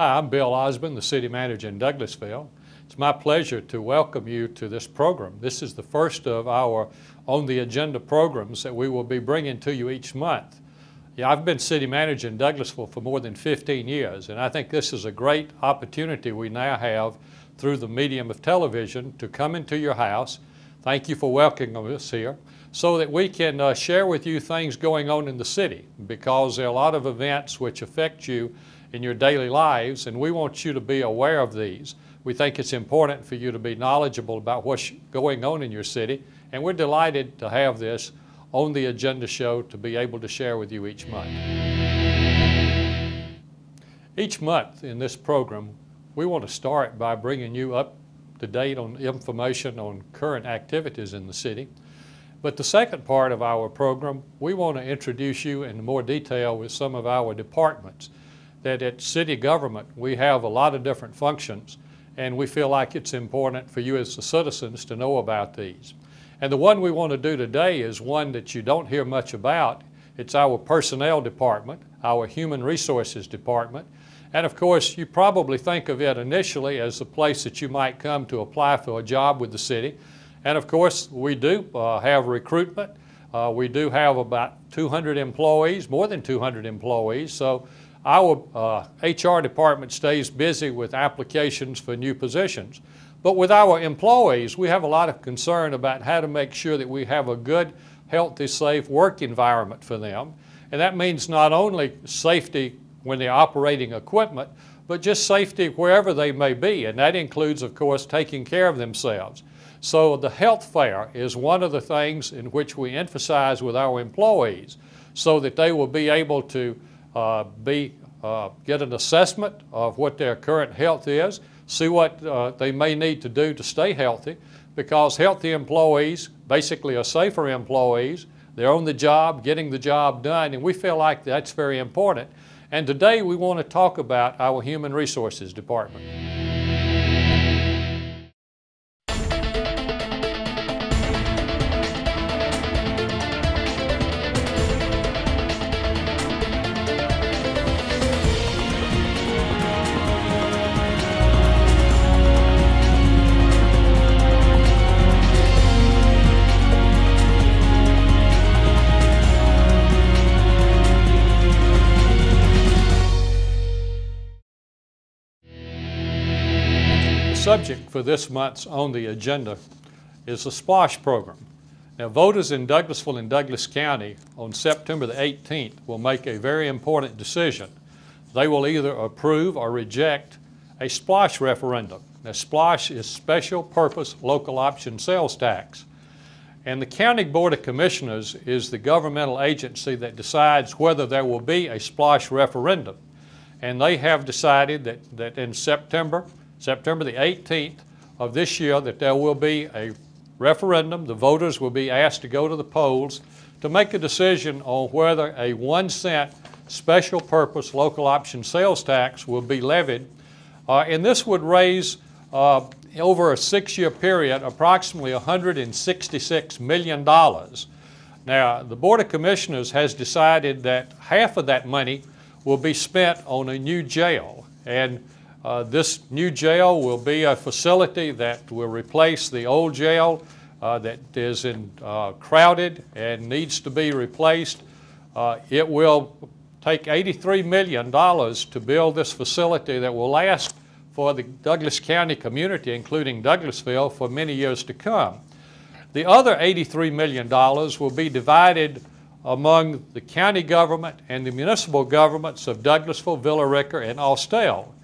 Hi, I'm Bill Osborne, the City Manager in Douglasville. It's my pleasure to welcome you to this program. This is the first of our On the Agenda programs that we will be bringing to you each month. I've been City Manager in Douglasville for more than 15 years, and I think this is a great opportunity we now have through the medium of television to come into your house. Thank you for welcoming us here, so that we can share with you things going on in the city, because there are a lot of events which affect you in your daily lives, and we want you to be aware of these. We think it's important for you to be knowledgeable about what's going on in your city, and we're delighted to have this On the Agenda show to be able to share with you each month. Each month in this program, we want to start by bringing you up to date on information on current activities in the city. But the second part of our program, we want to introduce you in more detail with some of our departments. That at city government, we have a lot of different functions, and we feel like it's important for you as the citizens to know about these. And the one we want to do today is one that you don't hear much about. It's our personnel department, our human resources department. And of course, you probably think of it initially as the place that you might come to apply for a job with the city. And of course, we do have recruitment. We do have about 200 employees, more than 200 employees. So our HR department stays busy with applications for new positions. But with our employees, we have a lot of concern about how to make sure that we have a good, healthy, safe work environment for them. And that means not only safety when they're operating equipment, but just safety wherever they may be. And that includes, of course, taking care of themselves. So the health fair is one of the things in which we emphasize with our employees, so that they will be able to get an assessment of what their current health is, see what they may need to do to stay healthy, because healthy employees basically are safer employees. They're on the job, getting the job done, and we feel like that's very important. And today we want to talk about our Human Resources Department. The subject for this month's On the Agenda is the SPLOSH program. Now, voters in Douglasville and Douglas County on September the 18th will make a very important decision. They will either approve or reject a SPLOSH referendum. Now, SPLOSH is Special Purpose Local Option Sales Tax. And the County Board of Commissioners is the governmental agency that decides whether there will be a SPLOSH referendum. And they have decided that in September the 18th of this year, that there will be a referendum. The voters will be asked to go to the polls to make a decision on whether a 1-cent special purpose local option sales tax will be levied. And this would raise, over a 6-year period, approximately $166 million. Now, the Board of Commissioners has decided that half of that money will be spent on a new jail. And this new jail will be a facility that will replace the old jail that is crowded and needs to be replaced. It will take $83 million to build this facility that will last for the Douglas County community, including Douglasville, for many years to come. The other $83 million will be divided among the county government and the municipal governments of Douglasville, Villa Rica, and Austell.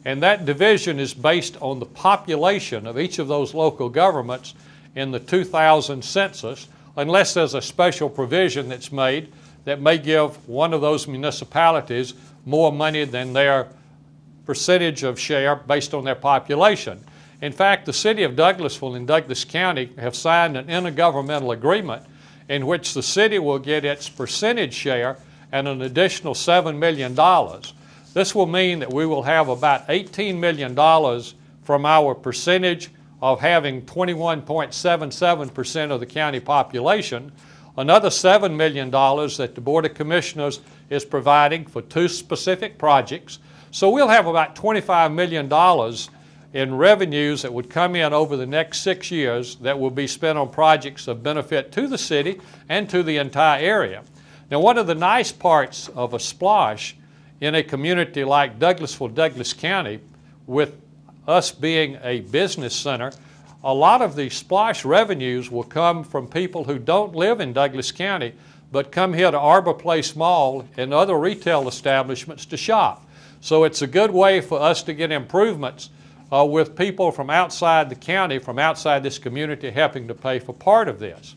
And that division is based on the population of each of those local governments in the 2000 census, unless there's a special provision that's made that may give one of those municipalities more money than their percentage of share based on their population. In fact, the city of Douglasville and Douglas County have signed an intergovernmental agreement in which the city will get its percentage share and an additional $7 million. This will mean that we will have about $18 million from our percentage of having 21.77% of the county population, another $7 million that the Board of Commissioners is providing for 2 specific projects. So we'll have about $25 million in revenues that would come in over the next 6 years that will be spent on projects of benefit to the city and to the entire area. Now, one of the nice parts of a splosh in a community like Douglasville, Douglas County, with us being a business center, a lot of the splosh revenues will come from people who don't live in Douglas County but come here to Arbor Place Mall and other retail establishments to shop. So it's a good way for us to get improvements with people from outside the county, from outside this community, helping to pay for part of this.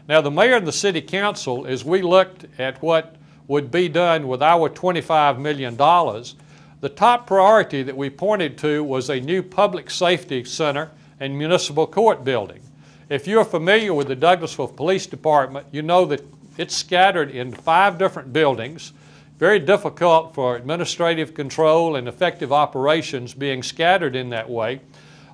Now, the mayor and the city council, as we looked at what would be done with our $25 million, the top priority that we pointed to was a new public safety center and municipal court building. If you're familiar with the Douglasville Police Department, you know that it's scattered in 5 different buildings. Very difficult for administrative control and effective operations being scattered in that way.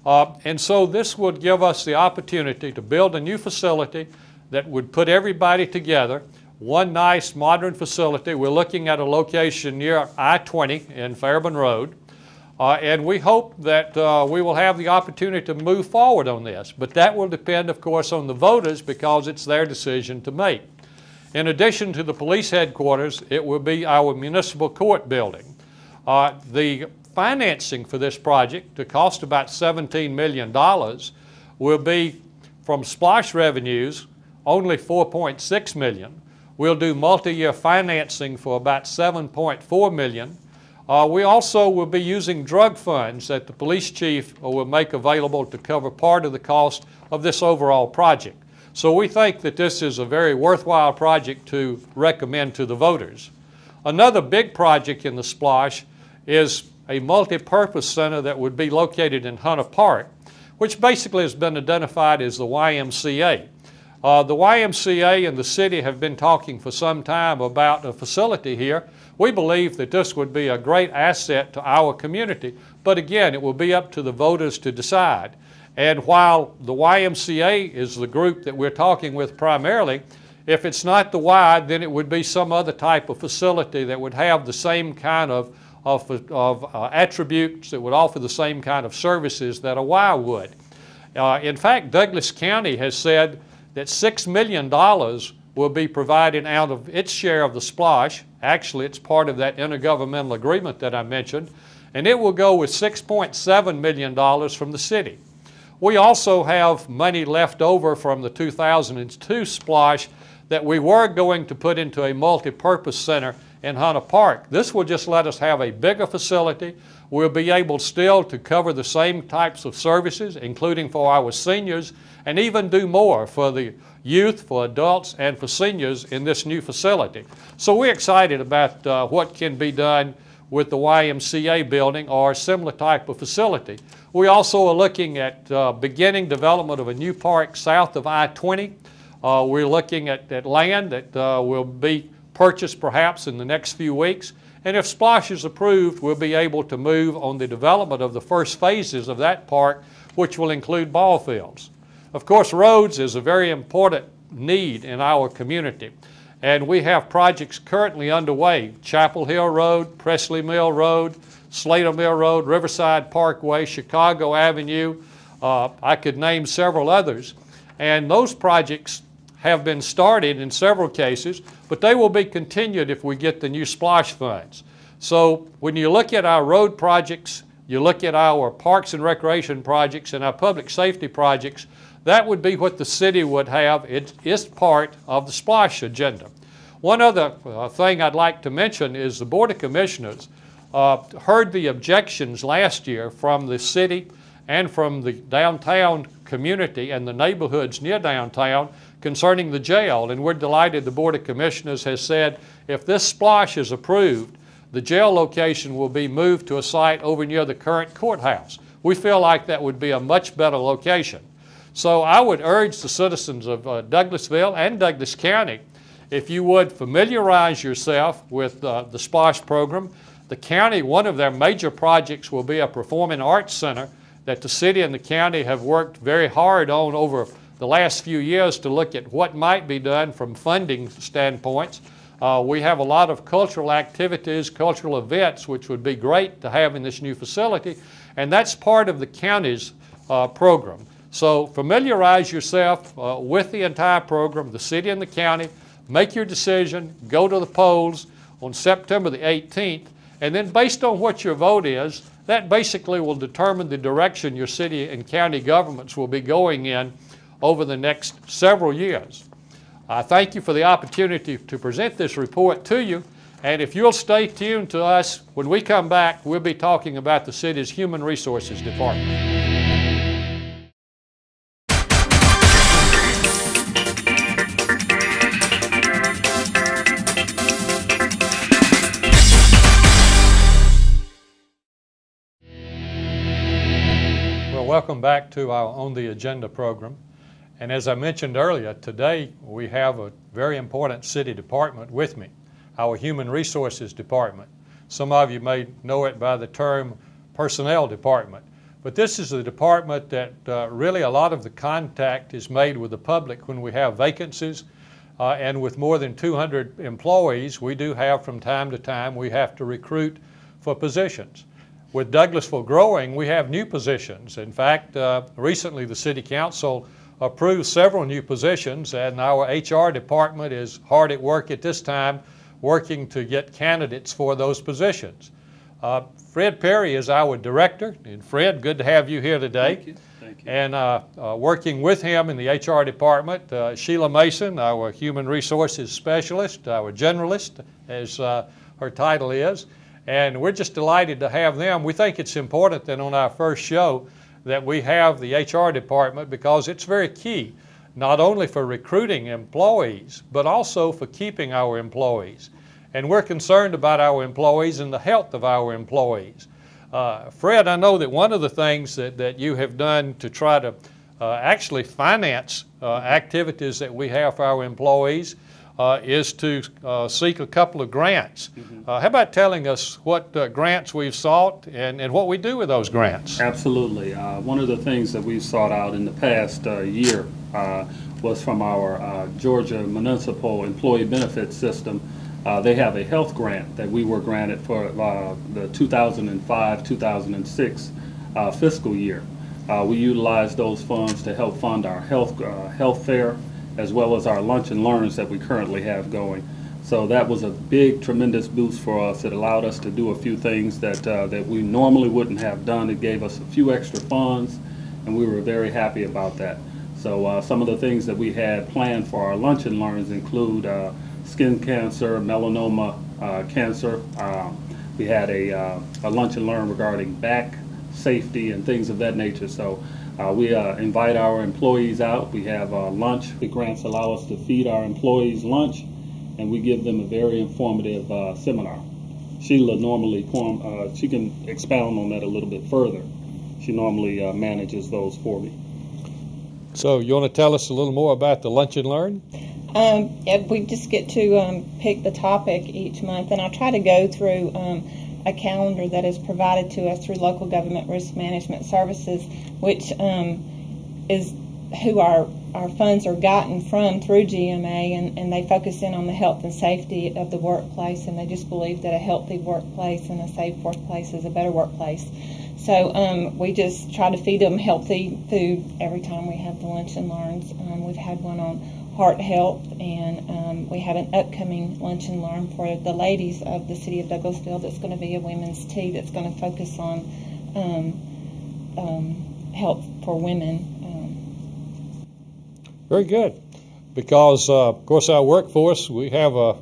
And so this would give us the opportunity to build a new facility that would put everybody together, one nice modern facility. We're looking at a location near I-20 in Fairburn Road. And we hope that we will have the opportunity to move forward on this. But that will depend, of course, on the voters because it's their decision to make. In addition to the police headquarters, it will be our municipal court building. The financing for this project, to cost about $17 million, will be from splosh revenues, only $4.6 million. We'll do multi-year financing for about $7.4 million. We also will be using drug funds that the police chief will make available to cover part of the cost of this overall project. So we think that this is a very worthwhile project to recommend to the voters. Another big project in the splosh is a multi-purpose center that would be located in Hunter Park, which basically has been identified as the YMCA. The YMCA and the city have been talking for some time about a facility here. We believe that this would be a great asset to our community, but again, it will be up to the voters to decide. And while the YMCA is the group that we're talking with primarily, if it's not the Y, then it would be some other type of facility that would have the same kind of attributes, that would offer the same kind of services that a Y would. In fact, Douglas County has said that $6 million will be provided out of its share of the splosh. Actually, it's part of that intergovernmental agreement that I mentioned, and it will go with $6.7 million from the city. We also have money left over from the 2002 splosh that we were going to put into a multi-purpose center in Hunter Park. This will just let us have a bigger facility. We'll be able still to cover the same types of services, including for our seniors, and even do more for the youth, for adults, and for seniors in this new facility. So we're excited about what can be done with the YMCA building or a similar type of facility. We also are looking at beginning development of a new park south of I-20. We're looking at land that will be purchased perhaps in the next few weeks. And if splosh is approved, we'll be able to move on the development of the first phases of that park, which will include ball fields. Of course, roads is a very important need in our community. And we have projects currently underway: Chapel Hill Road, Presley Mill Road, Slater Mill Road, Riverside Parkway, Chicago Avenue. I could name several others. And those projects have been started in several cases, but they will be continued if we get the new splosh funds. So when you look at our road projects, you look at our parks and recreation projects and our public safety projects, that would be what the city would have. It is part of the splosh agenda. One other thing I'd like to mention is the Board of Commissioners heard the objections last year from the city and from the downtown community and the neighborhoods near downtown concerning the jail, and we're delighted the Board of Commissioners has said if this splosh is approved, the jail location will be moved to a site over near the current courthouse. We feel like that would be a much better location. So I would urge the citizens of Douglasville and Douglas County, if you would familiarize yourself with the splosh program. The county, one of their major projects will be a performing arts center that the city and the county have worked very hard on over the last few years to look at what might be done from funding standpoints. We have a lot of cultural activities, cultural events, which would be great to have in this new facility, and that's part of the county's program. So familiarize yourself with the entire program, the city and the county. Make your decision, go to the polls on September the 18th, and then based on what your vote is, that basically will determine the direction your city and county governments will be going in over the next several years. I thank you for the opportunity to present this report to you, and if you'll stay tuned to us, when we come back, we'll be talking about the city's Human Resources Department. Welcome back to our On the Agenda program. And as I mentioned earlier, today we have a very important city department with me, our Human Resources Department. Some of you may know it by the term Personnel Department. But this is the department that really a lot of the contact is made with the public when we have vacancies. And with more than 200 employees, we do have from time to time, we have to recruit for positions. With Douglasville growing, we have new positions. In fact, recently the City Council approved several new positions, and our HR department is hard at work at this time working to get candidates for those positions. Fred Perry is our director, and Fred, good to have you here today. Thank you. Thank you. And working with him in the HR department, Sheila Mason, our Human Resources Specialist, our Generalist, as her title is. And we're just delighted to have them. We think it's important that on our first show that we have the HR department because it's very key, not only for recruiting employees, but also for keeping our employees. And we're concerned about our employees and the health of our employees. Fred, I know that one of the things that you have done to try to actually finance activities that we have for our employees is to seek a couple of grants. How about telling us what grants we've sought and what we do with those grants? Absolutely. One of the things that we've sought out in the past year was from our Georgia Municipal Employee Benefit System. They have a health grant that we were granted for the 2005-2006 fiscal year. We utilized those funds to help fund our health fair, as well as our lunch and learns that we currently have going. So that was a big, tremendous boost for us. It allowed us to do a few things that we normally wouldn't have done. It gave us a few extra funds, and we were very happy about that. So some of the things that we had planned for our lunch and learns include skin cancer, melanoma cancer. We had a lunch and learn regarding back safety and things of that nature. So we invite our employees out. We have lunch. The grants allow us to feed our employees lunch, and we give them a very informative seminar. Sheila normally, she can expound on that a little bit further. She normally manages those for me. So you want to tell us a little more about the Lunch and Learn? Yeah, we just get to pick the topic each month, and I try to go through a calendar that is provided to us through Local Government Risk Management Services, which is who our funds are gotten from through GMA, and they focus in on the health and safety of the workplace, and they just believe that a healthy workplace and a safe workplace is a better workplace. So we just try to feed them healthy food every time we have the Lunch and Learns. We've had one on heart health, and we have an upcoming Lunch and Learn for the ladies of the city of Douglasville that's going to be a women's tea that's going to focus on health for women. Very good, because of course our workforce, we have a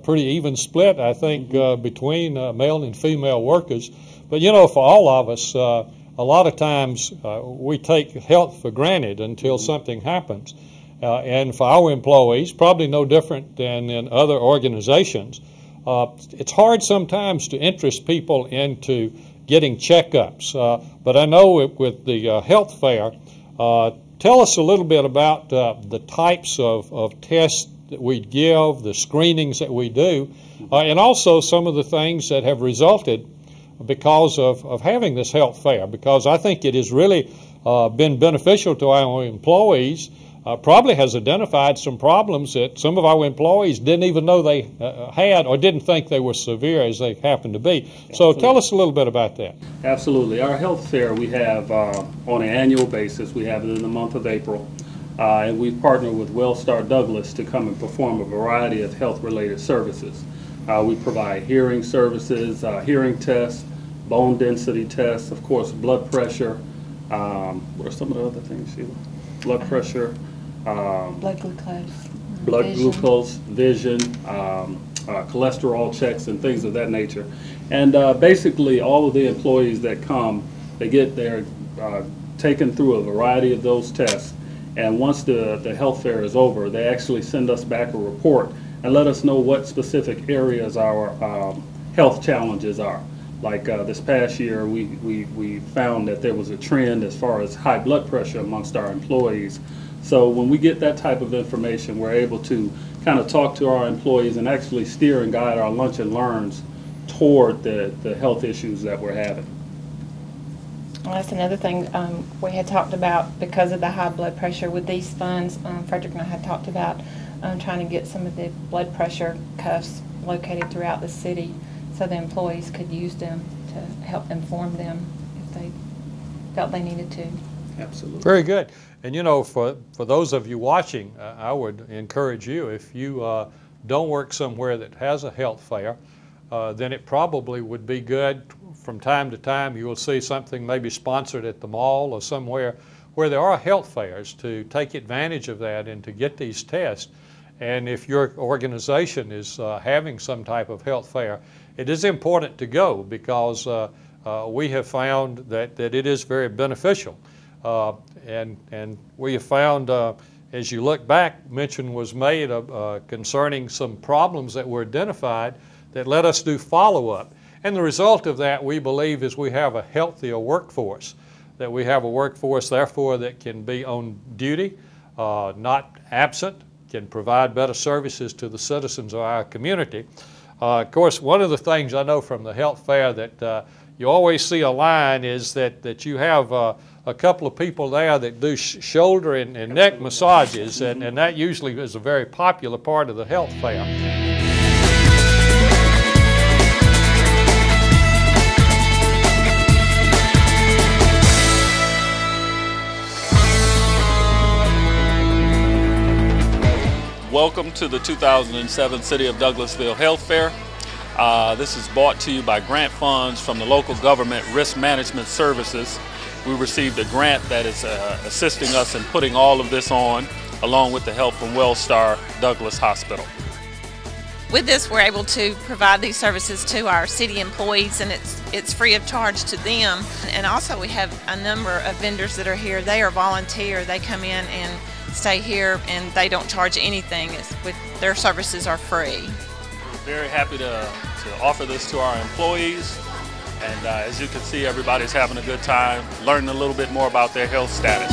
pretty even split, I think, between male and female workers. But you know, for all of us, a lot of times we take health for granted until something happens. And for our employees, probably no different than in other organizations, it's hard sometimes to interest people into getting checkups. But I know with the health fair, tell us a little bit about the types of tests that we give, the screenings that we do, and also some of the things that have resulted because of having this health fair, because I think it has really been beneficial to our employees probably has identified some problems that some of our employees didn't even know they had or didn't think they were severe as they happened to be. So tell us a little bit about that. Absolutely. Our health fair we have on an annual basis. We have it in the month of April. And we've partnered with Wellstar Douglas to come and perform a variety of health-related services. We provide hearing services, hearing tests, bone density tests, of course, blood pressure. What are some of the other things, Sheila? Blood pressure. Blood glucose, vision, cholesterol checks, and things of that nature. And basically, all of the employees that come, they get their taken through a variety of those tests. And once the health fair is over, they actually send us back a report and let us know what specific areas our health challenges are. Like this past year, we found that there was a trend as far as high blood pressure amongst our employees. So when we get that type of information, we're able to kind of talk to our employees and actually steer and guide our lunch and learns toward the health issues that we're having. Well, that's another thing we had talked about because of the high blood pressure with these funds. Frederick and I had talked about trying to get some of the blood pressure cuffs located throughout the city so the employees could use them to help inform them if they felt they needed to. Absolutely. Very good. And you know, for those of you watching, I would encourage you, if you don't work somewhere that has a health fair, then it probably would be good from time to time you will see something maybe sponsored at the mall or somewhere where there are health fairs to take advantage of that and to get these tests. And if your organization is having some type of health fair, it is important to go because we have found that it is very beneficial. And we have found, as you look back, mention was made concerning some problems that were identified that let us do follow-up. And the result of that, we believe, is we have a healthier workforce, that we have a workforce, therefore, that can be on duty, not absent, can provide better services to the citizens of our community. Of course, one of the things I know from the health fair that you always see a line is that you have a couple of people there that do shoulder and neck massages, and that usually is a very popular part of the health fair. Welcome to the 2007 City of Douglasville Health Fair. This is brought to you by grant funds from the local government risk management services. We received a grant that is assisting us in putting all of this on, along with the help from Wellstar Douglas Hospital. With this, we're able to provide these services to our city employees, and it's free of charge to them. And also we have a number of vendors that are here. They are volunteer. They come in and stay here, and they don't charge anything. Their services are free. We're very happy to offer this to our employees. And as you can see, everybody's having a good time, learning a little bit more about their health status.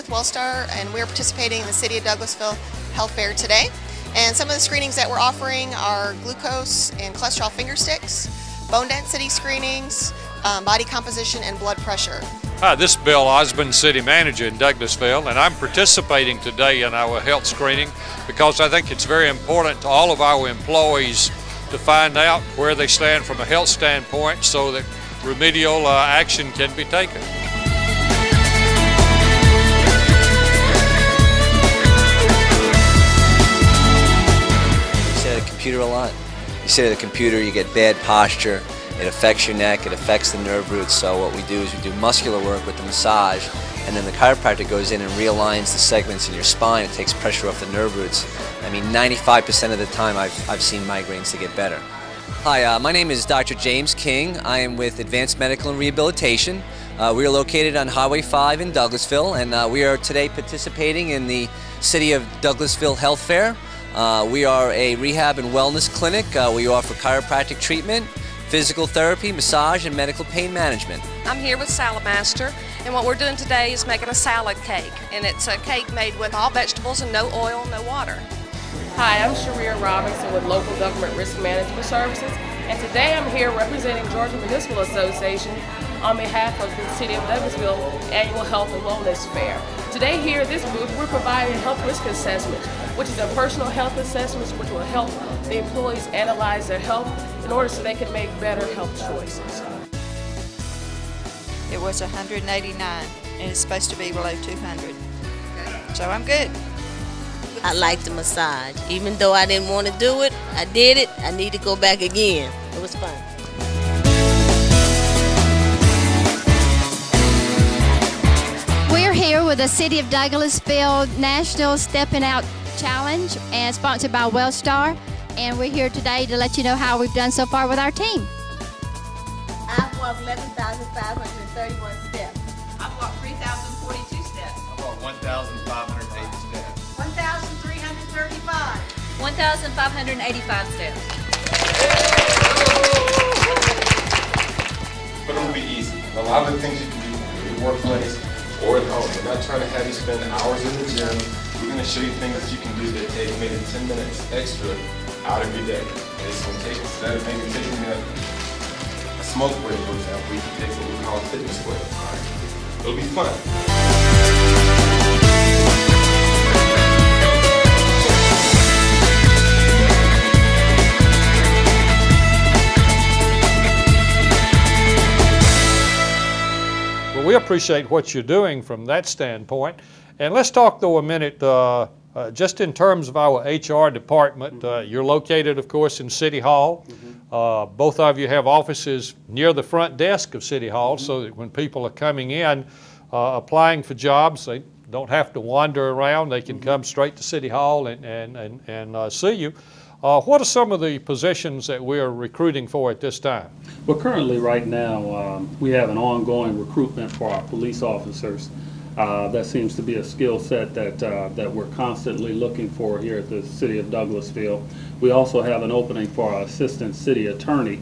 Wellstar, and we're participating in the City of Douglasville Health Fair today. And some of the screenings that we're offering are glucose and cholesterol finger sticks, bone density screenings, body composition, and blood pressure. Hi, this is Bill Osborne, City Manager in Douglasville, and I'm participating today in our health screening because I think it's very important to all of our employees to find out where they stand from a health standpoint so that remedial action can be taken. Computer a lot. You sit at a computer, you get bad posture, it affects your neck, it affects the nerve roots. So what we do is we do muscular work with the massage, and then the chiropractor goes in and realigns the segments in your spine. It takes pressure off the nerve roots. I mean, 95% of the time I've seen migraines to get better. Hi, my name is Dr. James King. I am with Advanced Medical and Rehabilitation. We are located on Highway 5 in Douglasville, and we are today participating in the City of Douglasville Health Fair. We are a rehab and wellness clinic. We offer chiropractic treatment, physical therapy, massage, and medical pain management. I'm here with Salad Master, and what we're doing today is making a salad cake, and it's a cake made with all vegetables and no oil, no water. Hi, I'm Sheila Robinson with Local Government Risk Management Services, and today I'm here representing Georgia Municipal Association on behalf of the City of Douglasville Annual Health and Wellness Fair. Today here at this booth, we're providing health risk assessments, which is a personal health assessments which will help the employees analyze their health in order so they can make better health choices. It was 189 and it's supposed to be below 200. So I'm good. I like the massage. Even though I didn't want to do it, I did it. I need to go back again. It was fun. We're here with the City of Douglasville National Stepping Out Challenge and sponsored by Wellstar. And we're here today to let you know how we've done so far with our team. I've walked 11,531 steps. I've walked 3,042 steps. I walked 1,580 steps. 1,335. 1,585 steps. But it'll be easy. A lot of the things you can do in your workplace or at home. We're not trying to have you spend hours in the gym. We're going to show you things that you can do that take maybe 10 minutes extra out of your day. It's going to take, instead of maybe taking a smoke break, for example, you can take what we call a fitness break. All right? It'll be fun. Well, we appreciate what you're doing from that standpoint. And let's talk, though, a minute just in terms of our HR department. You're located, of course, in City Hall. Both of you have offices near the front desk of City Hall, so that when people are coming in applying for jobs, they don't have to wander around. They can come straight to City Hall and see you. What are some of the positions that we're recruiting for at this time? Well, currently right now we have an ongoing recruitment for our police officers. That seems to be a skill set that we're constantly looking for here at the City of Douglasville. We also have an opening for our assistant city attorney.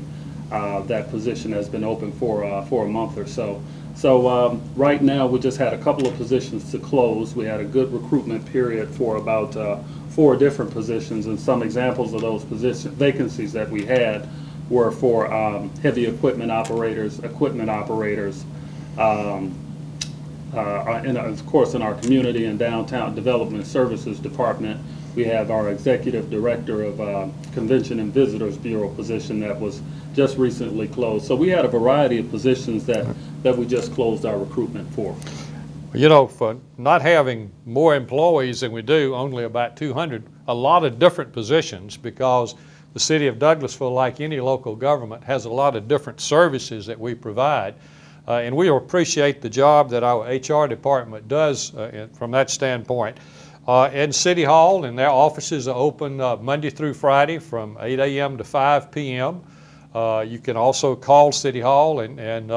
That position has been open for a month or so. So right now we just had a couple of positions to close. We had a good recruitment period for about 4 different positions, and some examples of those vacancies that we had were for heavy equipment operators, and of course in our community and downtown development services department, we have our executive director of Convention and Visitors Bureau position that was just recently closed. So we had a variety of positions that we just closed our recruitment for. You know, for not having more employees than we do, only about 200, a lot of different positions, because the City of Douglasville, like any local government, has a lot of different services that we provide. And we appreciate the job that our HR department does from that standpoint. In City Hall, and their offices are open Monday through Friday from 8 a.m. to 5 p.m. You can also call City Hall, and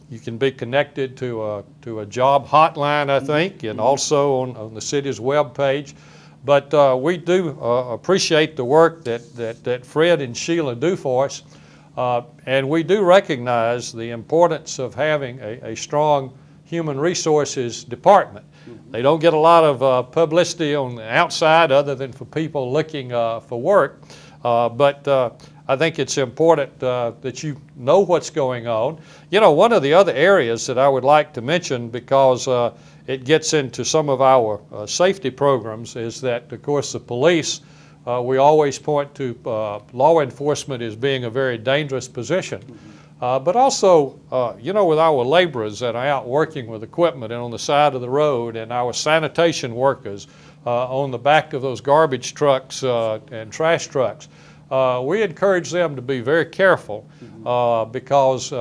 you can be connected to a job hotline, I think, and also on the city's web page. But we do appreciate the work that Fred and Sheila do for us, and we do recognize the importance of having a strong human resources department. They don't get a lot of publicity on the outside other than for people looking for work, but I think it's important that you know what's going on. You know, one of the other areas that I would like to mention, because it gets into some of our safety programs, is that, of course, the police, we always point to law enforcement as being a very dangerous position. But also, you know, with our laborers that are out working with equipment and on the side of the road, and our sanitation workers on the back of those garbage trucks and trash trucks, we encourage them to be very careful because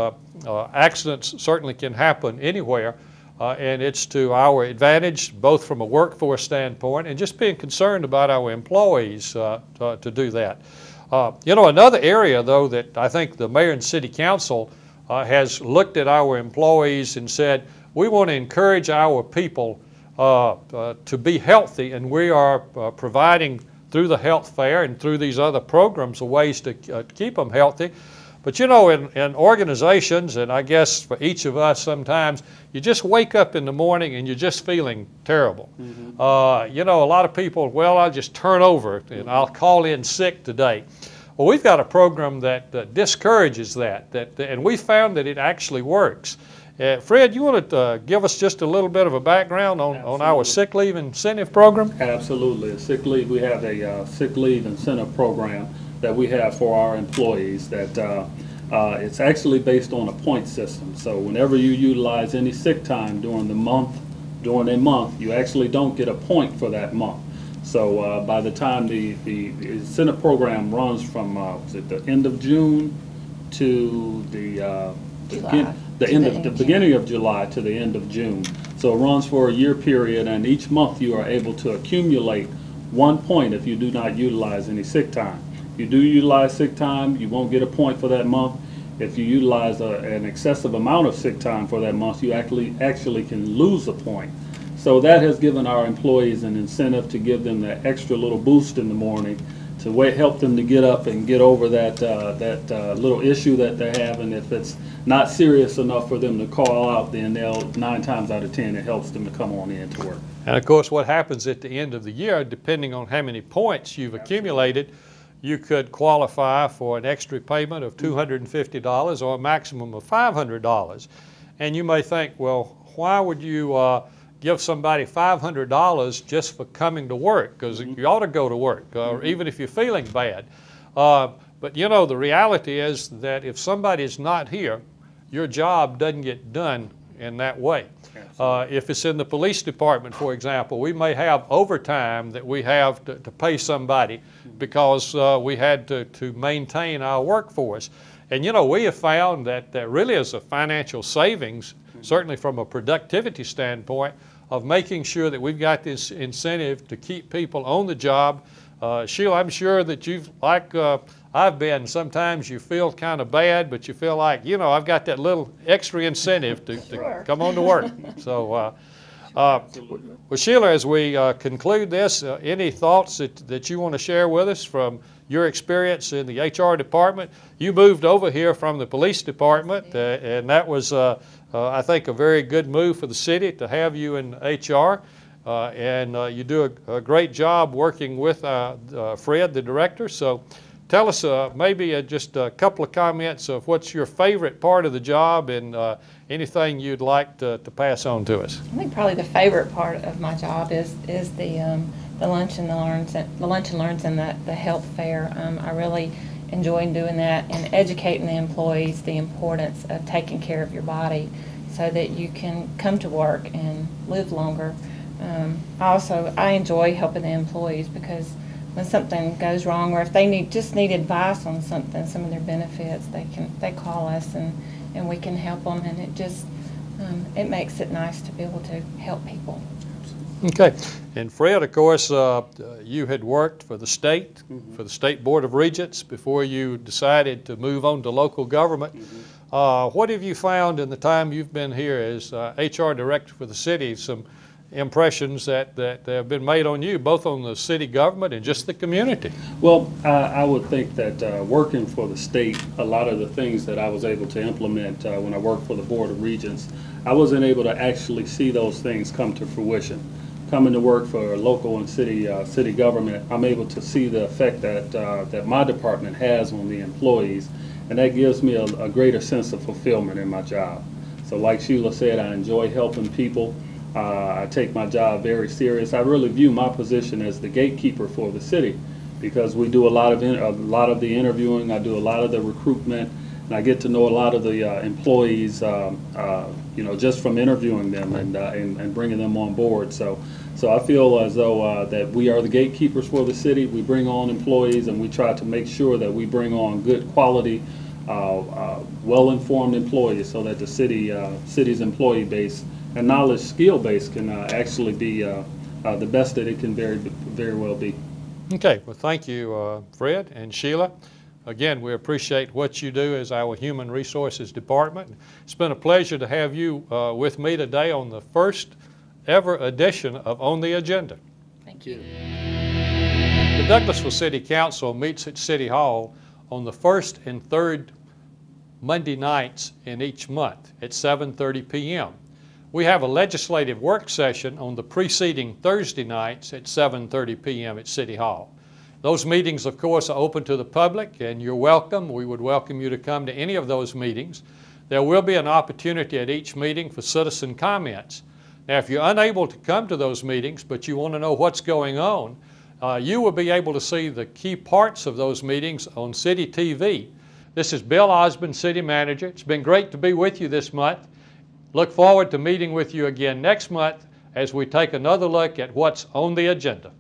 accidents certainly can happen anywhere, and it's to our advantage, both from a workforce standpoint and just being concerned about our employees to do that. You know, another area, though, that I think the mayor and city council has looked at our employees and said, we want to encourage our people to be healthy, and we are providing through the health fair and through these other programs of ways to keep them healthy. But you know, in organizations, and I guess for each of us sometimes, you just wake up in the morning and you're just feeling terrible. You know, a lot of people, well, I'll just turn over and I'll call in sick today. Well, we've got a program that discourages that, and we found that it actually works. Fred, you want to give us just a little bit of a background on our sick leave incentive program? Absolutely. We have a sick leave incentive program that we have for our employees that it's actually based on a point system. So whenever you utilize any sick time during a month, you actually don't get a point for that month. So by the time the incentive program runs from the end of June to the beginning of July to the end of June. So it runs for a year period, and each month you are able to accumulate 1 point if you do not utilize any sick time. If you do utilize sick time, you won't get a point for that month. If you utilize an excessive amount of sick time for that month, you actually can lose a point. So that has given our employees an incentive to give them that extra little boost in the morning to help them to get up and get over that little issue that they're having. If it's not serious enough for them to call out, then 9 times out of 10 it helps them to come on in to work. And of course, what happens at the end of the year, depending on how many points you've accumulated, you could qualify for an extra payment of $250 or a maximum of $500. And you may think, well, why would you give somebody $500 just for coming to work? Because you ought to go to work, even if you're feeling bad. But you know, the reality is that if somebody's not here, your job doesn't get done in that way. If it's in the police department, for example, we may have overtime that we have to pay somebody because we had to maintain our workforce. And you know, we have found that there really is a financial savings, certainly from a productivity standpoint, of making sure that we've got this incentive to keep people on the job. Sheila, I'm sure that you've, like I've been, sometimes you feel kind of bad, but you feel like, you know, I've got that little extra incentive to come on to work. So, well, Sheila, as we conclude this, any thoughts that you want to share with us from your experience in the HR department? You moved over here from the police department, and that was, I think, a very good move for the city to have you in HR. And you do a great job working with Fred, the director. So tell us maybe just a couple of comments of what's your favorite part of the job and anything you'd like to pass on to us. I think probably the favorite part of my job is the lunch and learns and the health fair. I really enjoy doing that and educating the employees the importance of taking care of your body so that you can come to work and live longer. I enjoy helping the employees because when something goes wrong or if they just need advice on something, some of their benefits, they call us and we can help them, and it just it makes it nice to be able to help people. Okay, and Fred, of course, you had worked for the state, for the State Board of Regents before you decided to move on to local government. What have you found in the time you've been here as HR director for the city, some impressions that have been made on you, both on the city government and just the community? Well, I would think that working for the state, a lot of the things that I was able to implement when I worked for the Board of Regents, I wasn't able to actually see those things come to fruition. Coming to work for local and city government, I'm able to see the effect that my department has on the employees, and that gives me a greater sense of fulfillment in my job. So like Sheila said, I enjoy helping people. I take my job very serious. I really view my position as the gatekeeper for the city because we do a lot of the interviewing. I do a lot of the recruitment, and I get to know a lot of the employees, you know, just from interviewing them and bringing them on board. So I feel as though that we are the gatekeepers for the city. We bring on employees, and we try to make sure that we bring on good quality, well-informed employees, so that the city's employee base and knowledge skill base can actually be the best that it can very well be. Okay, well, thank you, Fred and Sheila. Again, we appreciate what you do as our Human Resources Department. It's been a pleasure to have you with me today on the first ever edition of On the Agenda. Thank you. Douglasville City Council meets at City Hall on the first and third Monday nights in each month at 7:30 p.m. We have a legislative work session on the preceding Thursday nights at 7:30 p.m. at City Hall. Those meetings, of course, are open to the public, and you're welcome. We would welcome you to come to any of those meetings. There will be an opportunity at each meeting for citizen comments. Now, if you're unable to come to those meetings, but you want to know what's going on, you will be able to see the key parts of those meetings on City TV. This is Bill Osborne, City Manager. It's been great to be with you this month. Look forward to meeting with you again next month as we take another look at what's on the agenda.